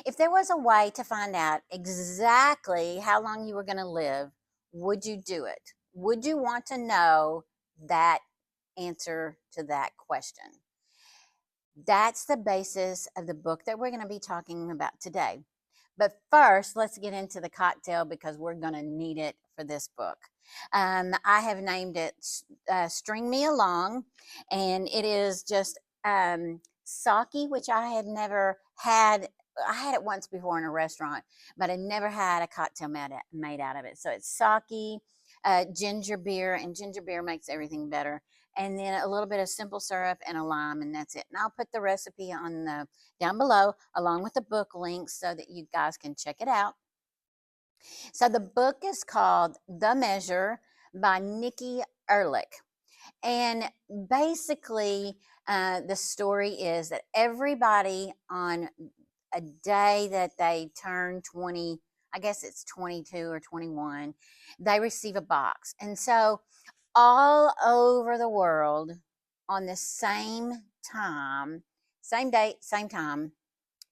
If there was a way to find out exactly how long you were going to live, would you do it? Would you want to know that answer to that question? That's the basis of the book that we're going to be talking about today. But first, let's get into the cocktail because we're going to need it for this book. I have named it String Me Along, and it is just sake, which I had never had. I had it once before in a restaurant, but I never had a cocktail made out of it. So it's sake, ginger beer, and ginger beer makes everything better. And then a little bit of simple syrup and a lime, and that's it. And I'll put the recipe on the down below along with the book links so that you guys can check it out. So the book is called The Measure by Nikki Erlick. And basically, the story is that everybody on a day that they turn 20, I guess it's 22 or 21, they receive a box. And so all over the world on the same time, same date, same time,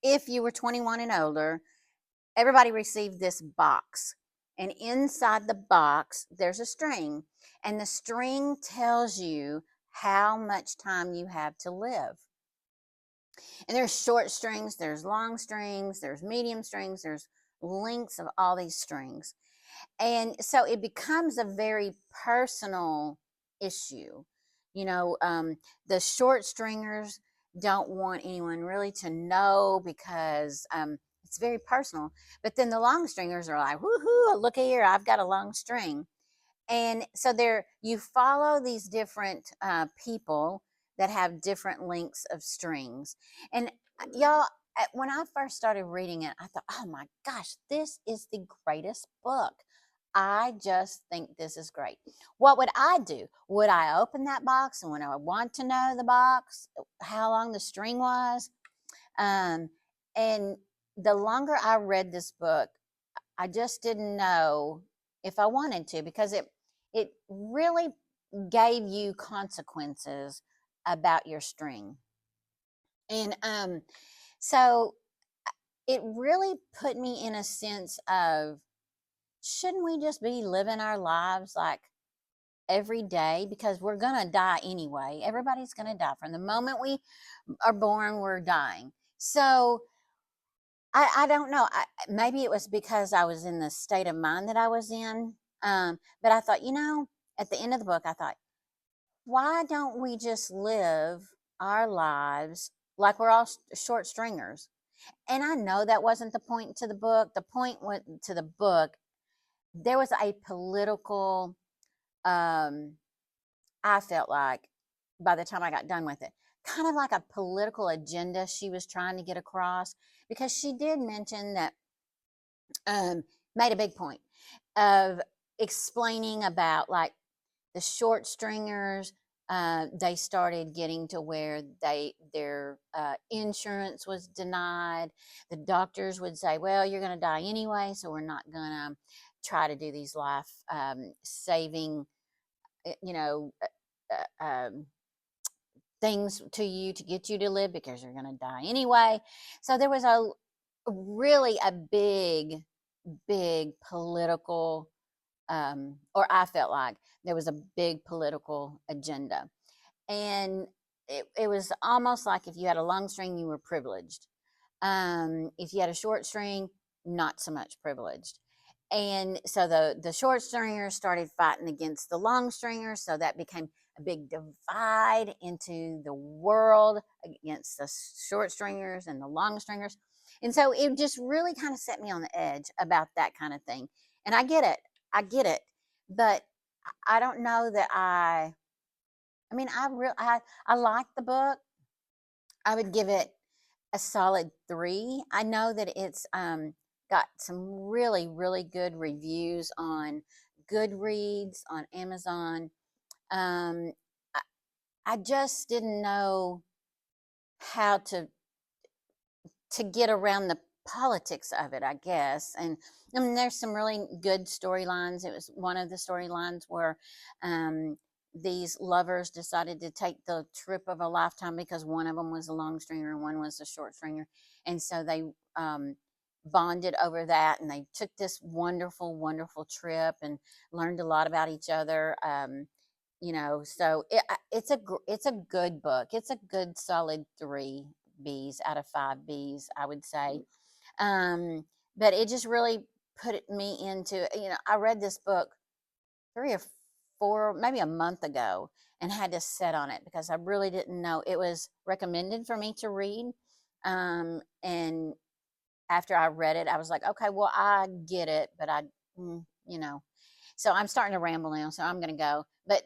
if you were 21 and older, everybody received this box. And inside the box, there's a string. And the string tells you how much time you have to live. And there's short strings, there's long strings, there's medium strings, there's lengths of all these strings. And so it becomes a very personal issue. You know, the short stringers don't want anyone really to know because it's very personal. But then the long stringers are like, woohoo, look here, I've got a long string. And so there, you follow these different people that have different lengths of strings. And y'all, when I first started reading it, I thought, oh my gosh, this is the greatest book. I just think this is great. What would I do? Would I open that box and when I want to know the box, how long the string was? Um, and the longer I read this book, I just didn't know if I wanted to because it really gave you consequences about your string. And so it really put me in a sense of shouldn't we just be living our lives like every day because we're going to die anyway. Everybody's going to die. From the moment we are born, we're dying. So I don't know. Maybe it was because I was in the state of mind that I was in. But I thought, at the end of the book, I thought, why don't we just live our lives like we're all short stringers? And I know that wasn't the point to the book. The point went to the book. There was a political, I felt like by the time I got done with it, kind of like a political agenda she was trying to get across because she did mention that, made a big point of explaining about like the short stringers. They started getting to where their insurance was denied. The doctors would say, well, you're going to die anyway, so we're not going to try to do these life saving, you know, things to you to get you to live because you're going to die anyway. So there was a big political, or I felt like there was a big political agenda. And it was almost like if you had a long string, you were privileged. If you had a short string, not so much privileged. And so the short stringers started fighting against the long stringers. So that became a big divide into the world against the short stringers and the long stringers. And so it just really kind of set me on the edge about that kind of thing. And I get it. I get it. But I don't know that I mean, I like the book. I would give it a solid 3. I know that it's got some really good reviews on Goodreads, on Amazon. Um, I, I just didn't know how to get around the politics of it, I guess. And I mean, there's some really good storylines. It was one of the storylines where these lovers decided to take the trip of a lifetime because one of them was a long stringer and one was a short stringer. And so they bonded over that, and they took this wonderful, wonderful trip and learned a lot about each other. So it's a good book. It's a good solid 3 B's out of 5 B's, I would say. But it just really put me into, I read this book 3 or 4, maybe a month ago, and had to sit on it because I really didn't know. It was recommended for me to read. And after I read it, I was like, okay, well, I get it, but you know, so I'm starting to ramble now, so I'm going to go. But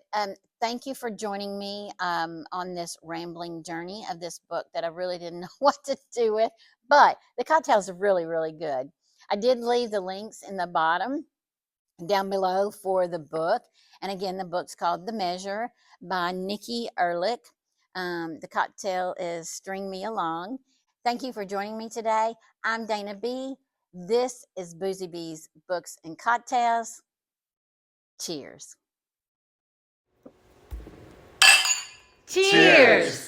thank you for joining me on this rambling journey of this book that I really didn't know what to do with, but the cocktails are really, really good. I did leave the links in the bottom down below for the book. And again, the book's called The Measure by Nikki Erlick. The cocktail is String Me Along. Thank you for joining me today. I'm Dana B. This is Boozy B's Books and Cocktails. Cheers. Cheers.